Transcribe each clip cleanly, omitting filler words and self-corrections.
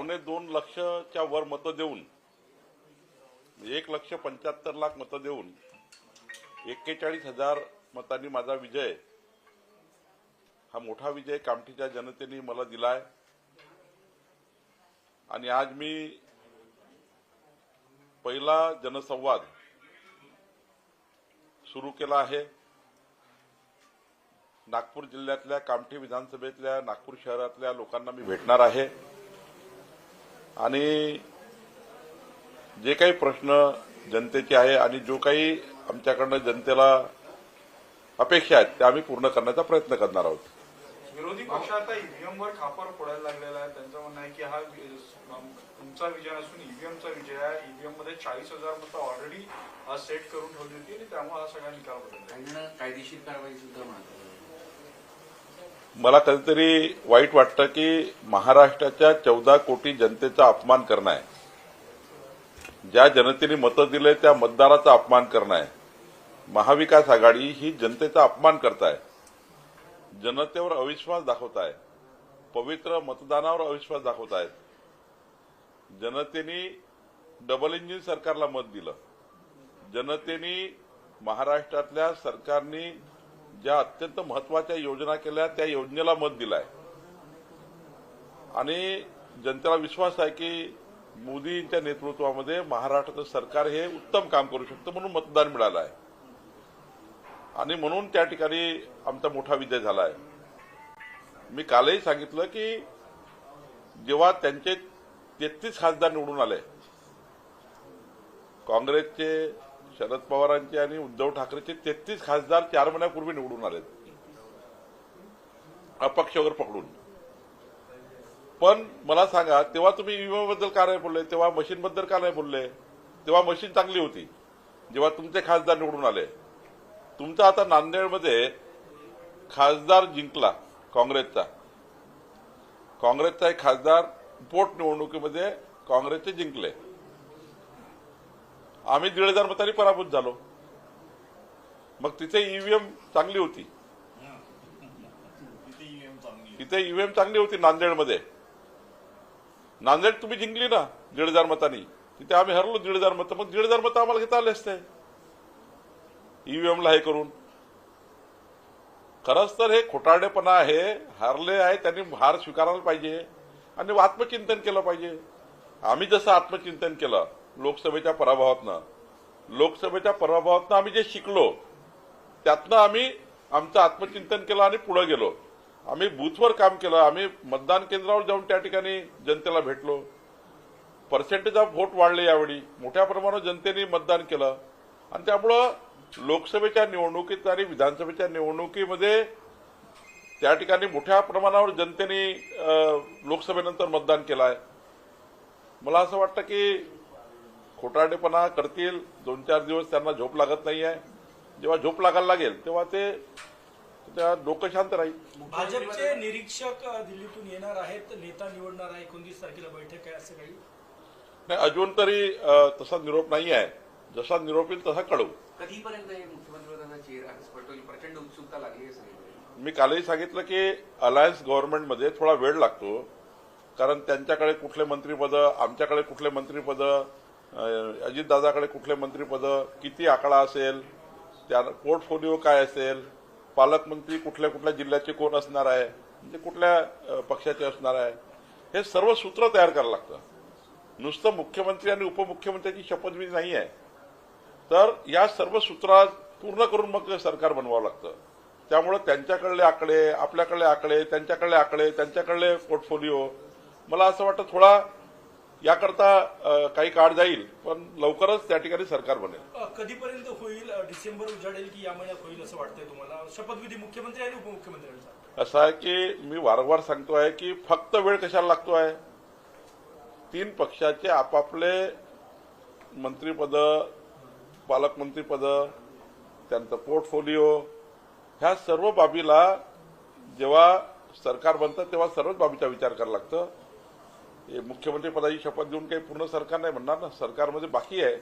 2.25 वर मतं देऊन 1,75,00,000 मतं देऊन 41,000 मतांनी माझा विजय, हा मोठा विजय कामठीच्या जनतेने मला दिलाय। आणि आज मी पहिला जनसंवाद सुरू केला आहे। नागपूर जिल्ह्यातल्या कामठी विधानसभेतल्या नागपूर शहरातल्या लोकांना मी भेटणार आहे आणि जे काही प्रश्न जनतेचे आहे आणि जो काही आमच्याकडनं जनतेला अपेक्षा आहेत त्या आम्ही पूर्ण करण्याचा प्रयत्न करणार आहोत। विरोधी पक्ष आता ईव्हीएमवर खापर फोडायला लागलेला आहे। त्यांचं म्हणणं आहे की हा तुमचा विजय नसून ईव्हीएमचा विजय आहे। ईव्हीएम मध्ये 40,000 मतं ऑलरेडी सेट करून ठेवली होती आणि त्यामुळे हा सगळा निकाल बदलला। कायदेशीर कारवाई सुद्धा म्हणतात। मला कधीतरी वाईट वाटतं की महाराष्ट्राच्या 14 कोटी जनतेचा अपमान करणं आहे, ज्या जनतेने मतं दिले त्या मतदाराचा अपमान करणं आहे। महाविकास आघाडी ही जनतेचा अपमान करत आहे, जनतेवर अविश्वास दाखवत आहे, पवित्र मतदानावर अविश्वास दाखवत आहेत। जनतेने डबल इंजिन सरकारला मत दिलं, जनतेने महाराष्ट्रातल्या सरकारने ज्या अत्यंत महत्वाच्या योजना केल्या त्या योजनेला मत दिलाय आणि जनतेला विश्वास आहे की मोदींच्या नेतृत्वामध्ये महाराष्ट्राचं सरकार हे उत्तम काम करू शकतं, म्हणून मतदान मिळालं आहे आणि म्हणून त्या ठिकाणी आमचा मोठा विजय झाला आहे। मी कालही सांगितलं की जेव्हा त्यांचे 33 खासदार निवडून आले, काँग्रेसचे, शरद पवारांचे आणि उद्धव ठाकरेचे 33 खासदार 4 महिन्यापूर्वी निवडून आले अपक्षावर पकडून। पण मला सांगा, तेव्हा तुम्ही ईव्हीएम बद्दल का नाही बोलले, तेव्हा मशीन बद्दल का नाही बोलले? तेव्हा मशीन चांगली होती जेव्हा तुमचे खासदार निवडून आले। तुमचा आता नांदेडमध्ये खासदार जिंकला काँग्रेसचा एक खासदार पोट निवडणुकीमध्ये काँग्रेसचे जिंकले, आम्ही 1,500 मतांनी पराभूत झालो। मग तिथे ईव्हीएम चांगली होती, तिथे ईव्हीएम चांगली होती नांदेडमध्ये। नांदेड तुम्ही जिंकली ना 1,500 मतांनी, तिथे आम्ही हरलो 1,500 मतं। मग 1,500 मतं आम्हाला घेता आले असते ईव्हीएमला हे करून। खरंच तर हे खोटारडेपणा आहे, हारले आहे त्यांनी हार स्वीकारायला पाहिजे आणि आत्मचिंतन केलं पाहिजे। आम्ही जसं आत्मचिंतन केलं लोकसभेच्या पराभवातनं आम्ही जे शिकलो त्यातनं आम्ही आमचं आत्मचिंतन केलं आणि पुढे गेलो। आम्ही बूथवर काम केलं, आम्ही मतदान केंद्रावर जाऊन त्या ठिकाणी जनतेला भेटलो, पर्सेंटेज ऑफ व्होट वाढले, यावेळी मोठ्या प्रमाणावर जनतेने मतदान केलं आणि त्यामुळं लोकसभेच्या निवडणुकीत आणि विधानसभेच्या निवडणुकीमध्ये त्या ठिकाणी मोठ्या प्रमाणावर जनतेने लोकसभेनंतर मतदान केलं आहे। मला असं वाटतं की खोटारडेपणा करतील, 2-4 दिवस त्यांना झोप लागत नाही आहे। जेव्हा झोप लागायला लागेल तेव्हा ते डोकं शांत राहील। भाजपचे निरीक्षक दिल्लीतून येणार आहेत, नेता निवडणार आहे, 29 तारखेला बैठक आहे, असं काही नाही अजून तरी तसा निरोप नाही आहे। जसा निरोप येईल तसा कळवू। कधीपर्यंत मुख्यमंत्र्यांना चेहरा स्पष्ट होईल? प्रचंड उत्सुकता लागली आहे सगळीकडे। मी कालही सांगितलं की अलायन्स गव्हर्नमेंटमध्ये थोडा वेळ लागतो, कारण त्यांच्याकडे कुठले मंत्रिपद, आमच्याकडे कुठले मंत्रिपद, अजितदादाकडे कुठले मंत्रिपद, किती आकडा असेल, त्या पोर्टफोलिओ काय असेल, पालकमंत्री कुठल्या कुठल्या जिल्ह्याचे कोण असणार आहे, म्हणजे कुठल्या पक्षाचे असणार आहे, हे सर्व सूत्र तयार करायला लागतं। नुसतं मुख्यमंत्री आणि उपमुख्यमंत्र्यांची शपथविधी नाही आहे, तर या सर्व सूत्रात पूर्ण करून मग सरकार बनवावं लागतं। त्यामुळे त्यांच्याकडले आकडे, आपल्याकडले आकडे, त्यांच्याकडले आकडे, त्यांच्याकडले पोर्टफोलिओ, मला असं वाटतं थोडा याकरता काही काळ जाईल, पण लवकरच त्या ठिकाणी सरकार बनेल। कधीपर्यंत होईल? डिसेंबर उजाडेल की या महिन्यात होईल असं वाटतंय तुम्हाला? शपथविधी मुख्यमंत्री आणि उपमुख्यमंत्र्यांचा असं आहे की मी वारंवार सांगतो आहे की फक्त वेळ कशाला लागतो आहे? 3 पक्षाचे आपापले मंत्रिपद, पालकमंत्रीपद, त्यांचं पोर्टफोलिओ, ह्या सर्व बाबीला जेव्हा सरकार बनतं तेव्हा सर्वच बाबीचा विचार करावा लागतं। हे मुख्यमंत्री पदाची शपथ देऊन काही पूर्ण सरकार नाही म्हणणार ना, सरकारमध्ये बाकी आहे,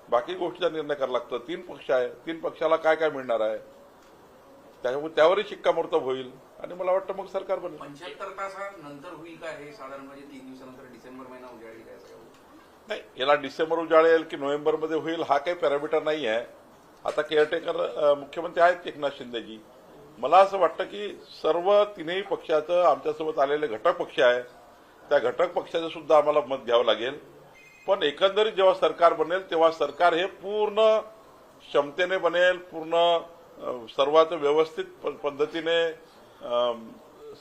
बाकी गोष्टीचा निर्णय करावा लागतो। 3 पक्ष आहे, 3 पक्षाला काय काय मिळणार आहे त्यावरही शिक्कामोर्तब होईल आणि मला वाटतं मग सरकार बनेल. 75 तासानंतर होईल का हे साधारण म्हणजे 3 दिवसानंतर डिसेंबर महिना उजाडेल काय सगळं? नाही, याला डिसेंबर उजाडेल की नोव्हेंबरमध्ये होईल हा काही पॅरामीटर नाही आहे. आता केअरटेकर मुख्यमंत्री आहेत एकनाथ शिंदेजी. मला असं वाटतं की सर्व तिन्ही पक्षाचं आमच्यासोबत आलेले घटक पक्ष आहे, त्या घटक पक्षाचं सुद्धा आम्हाला मत घ्यावं लागेल. पण एकंदरीत जेव्हा सरकार बनेल तेव्हा सरकार हे पूर्ण क्षमतेने बनेल, पूर्ण सर्वात व्यवस्थित पद्धतीने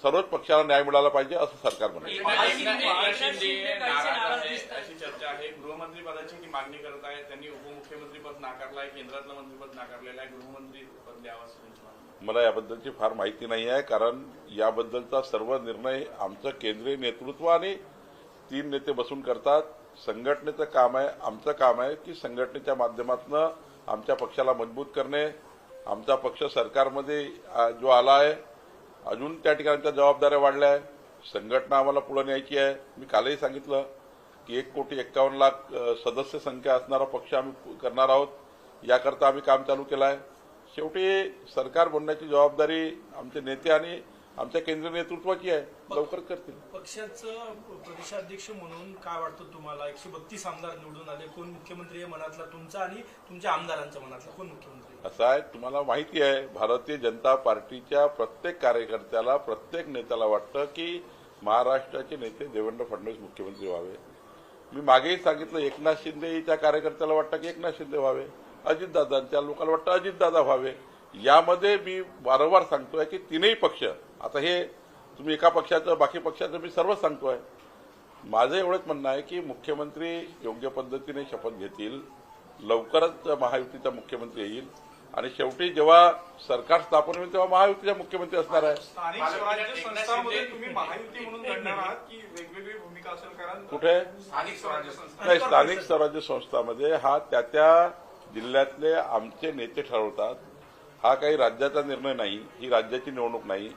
सर्वच पक्षाला न्याय मिळाला पाहिजे असं सरकार बनेल. एकनाथ शिंदे नाराज आहे अशी चर्चा आहे. गृहमंत्री पदाची ती मागणी करत आहे. त्यांनी उपमुख्यमंत्री पद नाकारलं आहे, केंद्रातलं मंत्रीपद नाकारलेलं आहे, गृहमंत्री पद द्यावं असं त्यांचं म्हणणं आहे. मला याबद्दलची फार माहिती नाही आहे, कारण याबद्दलचा सर्व निर्णय आमचं केंद्रीय नेतृत्व आणि 3 नेते बसून करतात. संघटनेचं काम आहे, आमचं काम आहे की संघटनेच्या माध्यमातून आमच्या पक्षाला मजबूत करणे. आमचा पक्ष सरकारमध्ये जो आला आहे अजून त्या ठिकाणच्या जबाबदाऱ्या वाढल्या आहे. संघटना आम्हाला पुढे न्यायची आहे. मी कालही सांगितलं की 1,51,00,000 सदस्य संख्या असणारा पक्ष आम्ही करणार आहोत. याकरता आम्ही काम चालू केलं आहे. शेवटी सरकार बनण्याची जबाबदारी आमचे नेते आणि आमच्या केंद्रीय नेतृत्वाची आहे. लवकर करतील. पक्षाचं प्रदेशाध्यक्ष म्हणून काय वाटतं तुम्हाला? 132 आमदार निवडून आले. कोण मुख्यमंत्री आहे मनातला तुमचा आणि तुमच्या आमदारांच्या मनातला कोण मुख्यमंत्री? असं आहे, तुम्हाला माहिती आहे भारतीय जनता पार्टीच्या प्रत्येक कार्यकर्त्याला, प्रत्येक नेत्याला वाटतं की महाराष्ट्राचे नेते देवेंद्र फडणवीस मुख्यमंत्री व्हावे. मी मागेही सांगितलं, एकनाथ शिंदेच्या कार्यकर्त्याला वाटतं की एकनाथ शिंदे व्हावे, अजितदादांच्या लोकांना वाटतं अजितदादा व्हावे. यामध्ये मी वारंवार सांगतोय की तीनही पक्ष, आता हे तुम्ही एका पक्षाचं बाकी पक्षाचं मी सर्वच सांगतोय, माझं एवढंच म्हणणं आहे की मुख्यमंत्री योग्य पद्धतीने शपथ घेतील, लवकरच महायुतीचा मुख्यमंत्री येईल आणि शेवटी जेव्हा सरकार स्थापन होईल तेव्हा महायुतीचा मुख्यमंत्री असणार आहे. स्थानिक स्वराज्य संस्थांमध्ये तुम्ही महायुती म्हणून लढणार आहात की वेगवेगळी भूमिका असेल? कारण कुठे? स्थानिक स्वराज्य संस्था नाही, स्थानिक स्वराज्य संस्थांमध्ये हा त्या जिल्ह्यातले आमचे नेते ठरवतात. हा काही राज्याचा निर्णय नाही, ही राज्याची निवडणूक नाही.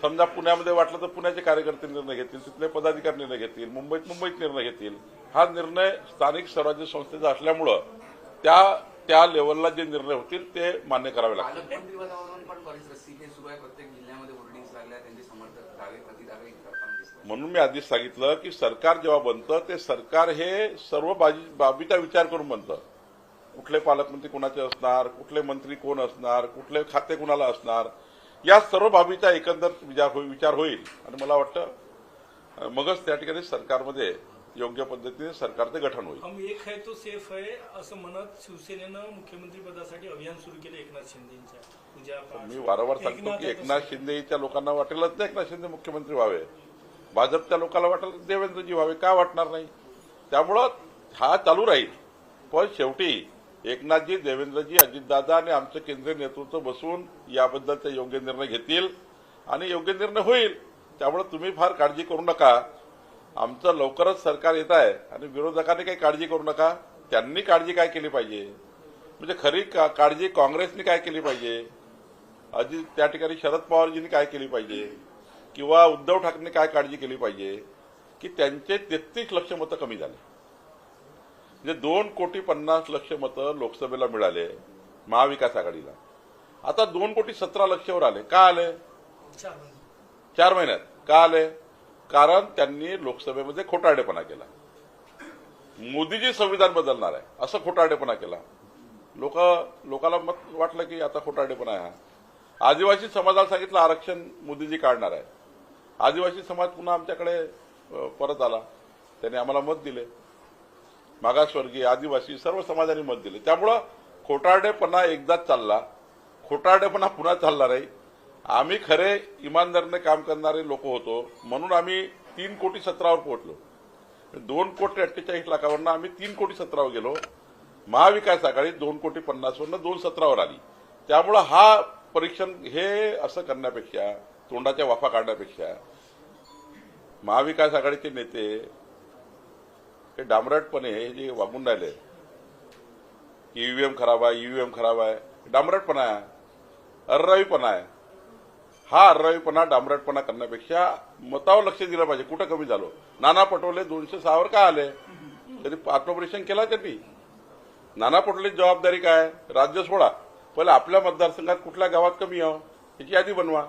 समजा पुण्यामध्ये वाटलं तर पुण्याचे कार्यकर्ते निर्णय घेतील, तिथले पदाधिकारी निर्णय घेतील, मुंबईत निर्णय घेतील. हा निर्णय स्थानिक स्वराज्य संस्थेचा असल्यामुळं त्या लेवलला जे निर्णय होतील ते मान्य करावे लागतील. पालकमंत्री पदावरून पण बरीच रस्सीखेच सुरू आहे. प्रत्येक जिल्ह्यामध्ये होर्डिंग्स लागल्या, त्यांचे समर्थक दावे प्रतिदावे करताना दिसतात. म्हणून मी आधीच सांगितलं की सरकार जेव्हा बनतं ते सरकार हे सर्व बाबीचा विचार करून बनतं. कुठले पालकमंत्री कोणाचे असणार, कुठले मंत्री कोण असणार, कुठले खाते कुणाला असणार, या सर्व बाबीचा एकंदर विचार होईल आणि मला वाटतं मगच त्या ठिकाणी सरकारमध्ये योग्य पद्धतीने सरकारचं गठन होईल. हम एक है तो सेफ है असं म्हणत शिवसेनेनं मुख्यमंत्री पदासाठी अभियान सुरू केलं एकनाथ शिंदेच्या. मी वारंवार सांगतो की एकनाथ शिंदेच्या लोकांना वाटेलच नाही एकनाथ शिंदे मुख्यमंत्री व्हावे, भाजपच्या लोकांना वाटेल देवेंद्रजी व्हावे, का वाटणार नाही? त्यामुळं हा चालू राहील. पण शेवटी एकनाथजी, देवेंद्रजी, अजितदादा आणि आमचं केंद्रीय नेतृत्व बसून याबद्दलचे योग्य निर्णय घेतील आणि योग्य निर्णय होईल. त्यामुळे तुम्ही फार काळजी करू नका. आमचं लवकरच सरकार येत आहे आणि विरोधकांनी काही काळजी करू नका. त्यांनी काळजी काय केली पाहिजे, म्हणजे खरी काळजी काँग्रेसने काय केली पाहिजे, त्या ठिकाणी शरद पवारजींनी काय केली पाहिजे किंवा उद्धव ठाकरेंनी काय काळजी केली पाहिजे की त्यांचे 33 लक्ष मतं कमी झाले. म्हणजे 2,50,00,000 मतं लोकसभेला मिळाले महाविकास आघाडीला. आता 2,17,00,000 वर आले. का आले? 4 महिन्यात. का आले? कारण त्यांनी लोकसभेमध्ये खोटारडेपणा केला. मोदीजी संविधान बदलणार आहे असं खोटारडेपणा केला. लोकांना मत वाटलं की आता खोटारडेपणा आहे. हा आदिवासी समाजाला सांगितलं आरक्षण मोदीजी काढणार आहे. आदिवासी समाज पुन्हा आमच्याकडे परत आला. त्यांनी आम्हाला मत दिले. मागासवर्गीय, आदिवासी सर्व समाजाने मत दिले. त्यामुळं खोटारडेपणा एकदाच चालला, खोटारडेपणा पुन्हा चालणार आहे. आम्ही खरे इमानदारीने काम करणारे लोक होतो म्हणून आम्ही 3,17,00,000 वर पोहोचलो. 2,48,00,000 आम्ही 3,17,00,000 वर गेलो. महाविकास आघाडी 2,50,00,000 वरनं 2,17,00,000 वर आली. त्यामुळं हा परीक्षण हे असं करण्यापेक्षा, तोंडाच्या वाफा काढण्यापेक्षा महाविकास आघाडीचे नेते हे डांबरटपणे जे वागून राहिले की ईव्हीएम खराब आहे, डांबरटपणा आहे, अर्रावीपणा आहे. हा अर्रावीपणा, डांबरटपणा करण्यापेक्षा मतावर लक्ष दिलं पाहिजे. कुठं कमी झालो? नाना पटोले 206 वर का आले? तरी आत्मपरीक्षण केला त्यांनी. नाना पटोलेची जबाबदारी काय? राज्य सोडा, पहिले आपल्या मतदारसंघात कुठल्या गावात कमी यावं याची यादी बनवा.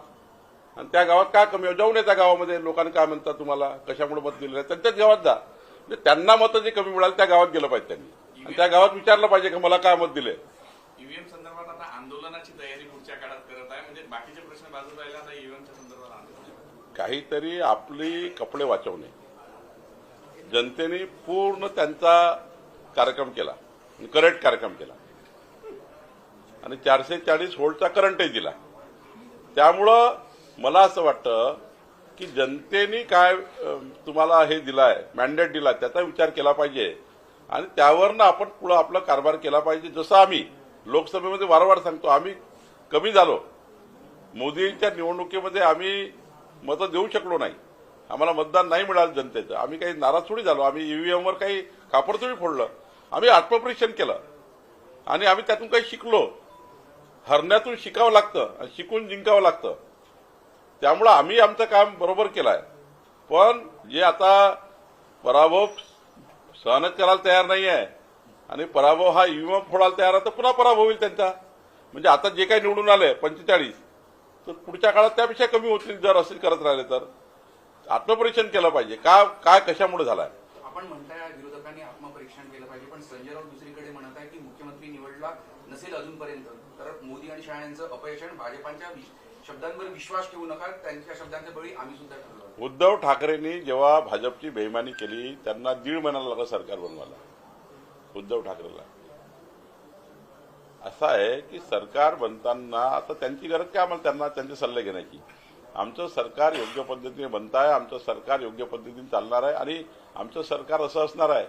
आणि त्या गावात काय कमी आहे जाऊन त्या गावामध्ये लोकांनी काय म्हणतात तुम्हाला कशामुळे मत दिलेलं आहे त्यांच्याच गावात जा म्हणजे त्यांना मतं जे कमी मिळाली त्या गावात गेलं पाहिजे त्यांनी आणि त्या गावात विचारलं पाहिजे की मला काय मत दिले. ईव्हीएम संदर्भात आता आंदोलनाची तयारी पुढच्या काळात करत आहे म्हणजे बाकीचे प्रश्न बाजूला राहिले आता ईव्हीएमच्या संदर्भात आंदोलन काहीतरी आपली कपडे वाचवणे जनतेने पूर्ण त्यांचा कार्यक्रम केला करेक्ट कार्यक्रम केला आणि 440 व्होल्टचा करंटही दिला. त्यामुळं मला असं वाटतं की जनतेने काय तुम्हाला हे दिलाय मॅन्डेट दिला त्याचा विचार केला पाहिजे आणि त्यावरनं आपण पुढं आपला कारभार केला पाहिजे. जसं आम्ही लोकसभेमध्ये वारंवार सांगतो आम्ही कमी झालो मोदींच्या निवडणुकीमध्ये आम्ही मतं देऊ शकलो नाही आम्हाला मतदान नाही मिळालं जनतेचं आम्ही काही नाराज थोडी झालो आम्ही ईव्हीएमवर काही कापड थोडी फोडलं आम्ही आत्मपरीक्षण केलं आणि आम्ही त्यातून काही शिकलो. हरण्यातून शिकावं लागतं आणि शिकून जिंकावं लागतं त्यामुळं आम्ही आमचं काम बरोबर केलं आहे. पण जे आता पराभव सहनच करायला तयार नाही आहे आणि पराभव हा ईव्हीएम फोडायला तयार आहे तर पुन्हा पराभव होईल त्यांचा म्हणजे आता जे काही निवडून आले 45 तर पुढच्या काळात त्यापेक्षा कमी होतील जर असे करत राहिले तर. आत्मपरीक्षण केलं पाहिजे काय कशामुळे झालाय. आपण म्हणताय विरोधकांनी आत्मपरीक्षण केलं पाहिजे पण संजय राऊत दुसरीकडे म्हणत आहे की मुख्यमंत्री निवडला नसेल अजूनपर्यंत तर मोदी आणि शहा यांचं अपयश आणि भाजपांच्या शब्दांवर विश्वास ठेवू नका त्यांच्या शब्दांचे बळी आम्ही सुद्धा ठरलो. उद्धव ठाकरेंनी जेव्हा भाजपची बेईमानी केली त्यांना 1.5 महिना लागला सरकार बनवायला उद्धव ठाकरेला. असं आहे की सरकार बनताना आता त्यांची गरज काय आम्हाला त्यांना त्यांचे सल्ले घेण्याची. आमचं सरकार योग्य पद्धतीने बनत आहे आमचं सरकार योग्य पद्धतीने चालणार आहे आणि आमचं सरकार असं असणार आहे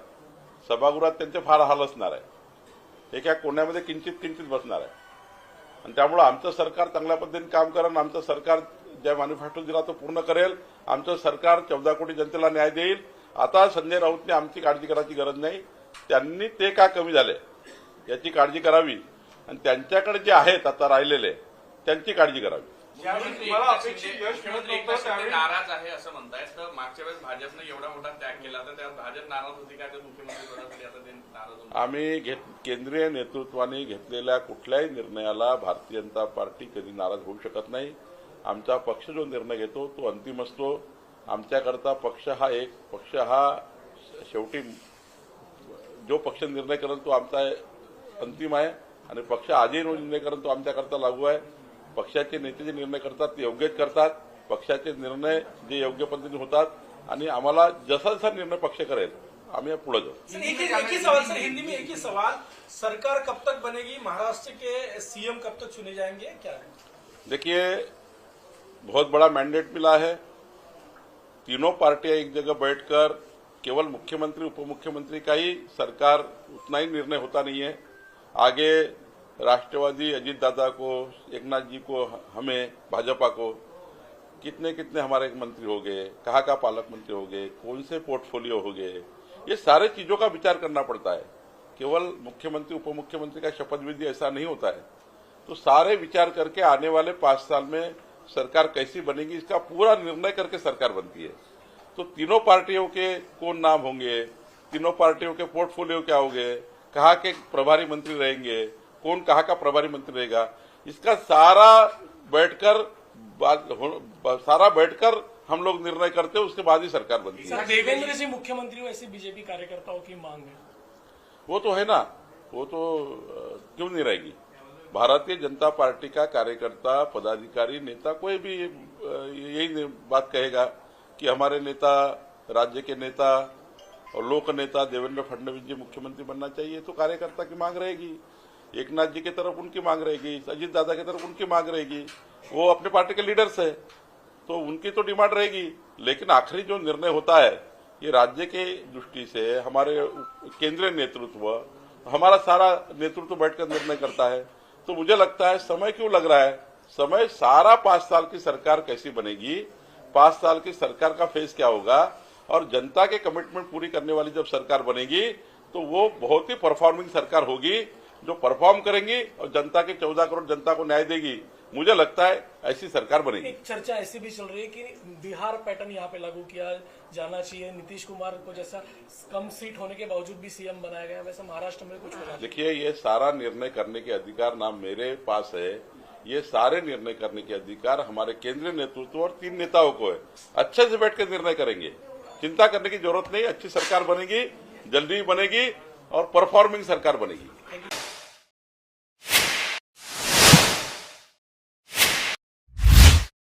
सभागृहात त्यांचे फार हाल असणार आहे एका कोण्यामध्ये किंचित बसणार आहे आणि त्यामुळे आमचं सरकार चांगल्या पद्धतीने काम करेल आमचं सरकार ज्या मॅनिफेस्टो दिला तो पूर्ण करेल आमचं सरकार 14 कोटी जनतेला न्याय देईल. आता संजय राऊतने आमची काळजी करायची गरज नाही त्यांनी ते का कमी झाले याची काळजी करावी आणि त्यांच्याकडे जे आहेत आता राहिलेले त्यांची काळजी करावी. तुम्हाला अपेक्षित यश मिळत मुख्यमंत्री एकनाथ नव्हतं शिंदे त्यावेळी नाराज आहे असं म्हणतायत तर मागच्या वेळेस भाजपनं एवढा मोठा त्याग केला तर त्या भाजप नाराज होती काय तर मुख्यमंत्री पदासाठी आता ते नाराज होते. आम्ही केंद्रीय नेतृत्वाने घेतलेल्या कुठल्याही निर्णयाला भारतीय जनता पार्टी कधी नाराज होऊ शकत नाही. आमचा पक्ष जो निर्णय घेतो तो अंतिम असतो. आमच्याकरता पक्ष हा शेवटी जो पक्ष निर्णय करेल तो आमचा अंतिम आहे आणि पक्ष आजही निर्णय करेल तो आमच्याकरता लागू आहे. पक्षाचे नेते जे निर्णय करतात ते योग्यच करतात पक्षाचे निर्णय जे योग्य पद्धतीने होतात आणि आम्हाला जसा जसा निर्णय पक्ष करेल आम्ही पुढे जाऊ. एक ही सवाल सर हिंदी में एक ही सवाल सरकार कब तक बनेगी महाराष्ट्र के सीएम कब तक चुने जाएंगे क्या है? देखिए बहुत बड़ा मैंडेट मिला है तीनों पार्टियां एक जगह बैठकर केवल मुख्यमंत्री उप मुख्यमंत्री का ही सरकार उतना ही निर्णय होता नहीं है. आगे राष्ट्रवादी अजीत दादा को एकनाथ जी को हमें भाजपा को कितने हमारे मंत्री हो गए कहाँ पालक मंत्री हो गए कौन से पोर्टफोलियो हो गए ये सारे चीजों का विचार करना पड़ता है. केवल मुख्यमंत्री उप मुख्यमंत्री का शपथ विधि ऐसा नहीं होता है. तो सारे विचार करके आने वाले 5 साल में सरकार कैसी बनेगी इसका पूरा निर्णय करके सरकार बनती है. तो तीनों पार्टियों के कौन नाम होंगे तीनों पार्टियों के पोर्टफोलियो क्या होंगे कहाँ के प्रभारी मंत्री रहेंगे कौन कहाँ का प्रभारी मंत्री रहेगा इसका सारा बैठकर हम लोग निर्णय करते हैं उसके बाद ही सरकार बनती है. सर देवेंद्र जी मुख्यमंत्री हो ऐसी बीजेपी कार्यकर्ताओं की मांग है. वो तो है ना वो तो क्यों नहीं रहेगी. भारतीय जनता पार्टी का कार्यकर्ता पदाधिकारी नेता कोई भी यही बात कहेगा कि हमारे नेता राज्य के नेता और लोक नेता देवेंद्र फडणवीस जी मुख्यमंत्री बनना चाहिए तो कार्यकर्ता की मांग रहेगी. एकनाथ जी की तरफ उनकी मांग रहेगी अजीत दादा की तरफ उनकी मांग रहेगी. वो अपने पार्टी के लीडर्स है तो उनकी तो डिमांड रहेगी. लेकिन आखिरी जो निर्णय होता है ये राज्य के दृष्टि से हमारे केंद्रीय नेतृत्व हमारा सारा नेतृत्व बैठकर निर्णय करता है. तो मुझे लगता है समय क्यों लग रहा है समय सारा 5 साल की सरकार कैसी बनेगी 5 साल की सरकार का फेस क्या होगा और जनता के कमिटमेंट पूरी करने वाली जब सरकार बनेगी तो वो बहुत ही परफॉर्मिंग सरकार होगी जो परफॉर्म करेंगी और जनता के 14 करोड़ जनता को न्याय देगी. मुझे लगता है ऐसी सरकार बनेगी. एक चर्चा ऐसी भी चल रही है कि बिहार पैटर्न यहाँ पे लागू किया जाना चाहिए नीतीश कुमार को जैसा कम सीट होने के बावजूद भी सीएम बनाया गया वैसा महाराष्ट्र में कुछ होगा. देखिए ये सारा निर्णय करने के अधिकार ना मेरे पास है ये सारे निर्णय करने के अधिकार हमारे केंद्रीय नेतृत्व और 3 नेताओं को है। अच्छे से बैठ कर निर्णय करेंगे, चिंता करने की जरूरत नहीं। अच्छी सरकार बनेगी, जल्दी बनेगी और परफॉर्मिंग सरकार बनेगी।